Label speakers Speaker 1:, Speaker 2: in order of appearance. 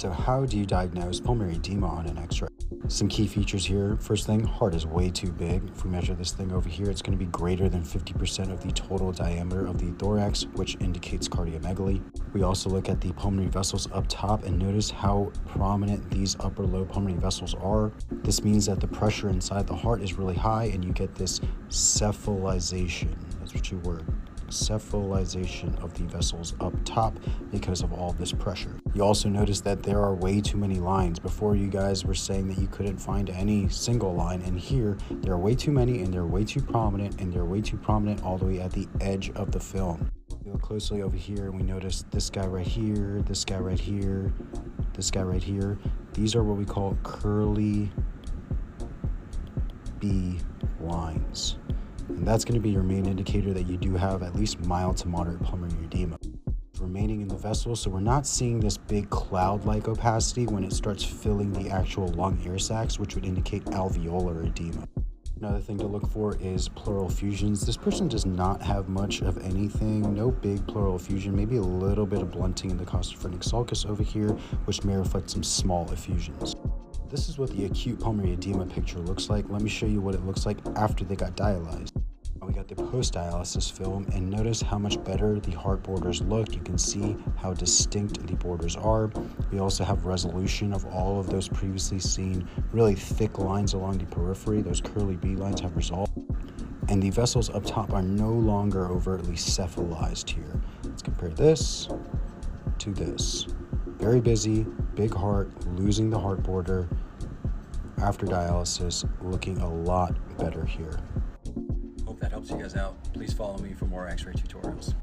Speaker 1: So how do you diagnose pulmonary edema on an X-ray? Some key features here. First thing, heart is way too big. If we measure this thing over here, it's going to be greater than 50% of the total diameter of the thorax, which indicates cardiomegaly. We also look at the pulmonary vessels up top and notice how prominent these upper lobe pulmonary vessels are. This means that the pressure inside the heart is really high and you get this cephalization. That's what you word. Cephalization of the vessels up top because of all this pressure. You also notice that there are way too many lines. Before, you guys were saying that you couldn't find any single line, and here there are way too many, and they're way too prominent, and they're way too prominent all the way at the edge of the film. We look closely over here and we notice this guy right here, this guy right here, this guy right here. These are what we call curly B lines. And that's going to be your main indicator that you do have at least mild to moderate pulmonary edema remaining in the vessel. So we're not seeing this big cloud-like opacity when it starts filling the actual lung air sacs, which would indicate alveolar edema. Another thing to look for is pleural effusions. This person does not have much of anything, no big pleural effusion, maybe a little bit of blunting in the costophrenic sulcus over here, which may reflect some small effusions. This is what the acute pulmonary edema picture looks like. Let me show you what it looks like after they got dialyzed. We got the post-dialysis film, and notice how much better the heart borders look. You can see how distinct the borders are. We also have resolution of all of those previously seen really thick lines along the periphery. Those curly B lines have resolved. And the vessels up top are no longer overtly cephalized here. Let's compare this to this. Very busy, big heart, losing the heart border after dialysis, looking a lot better here.
Speaker 2: Hope that helps you guys out. Please follow me for more X-ray tutorials.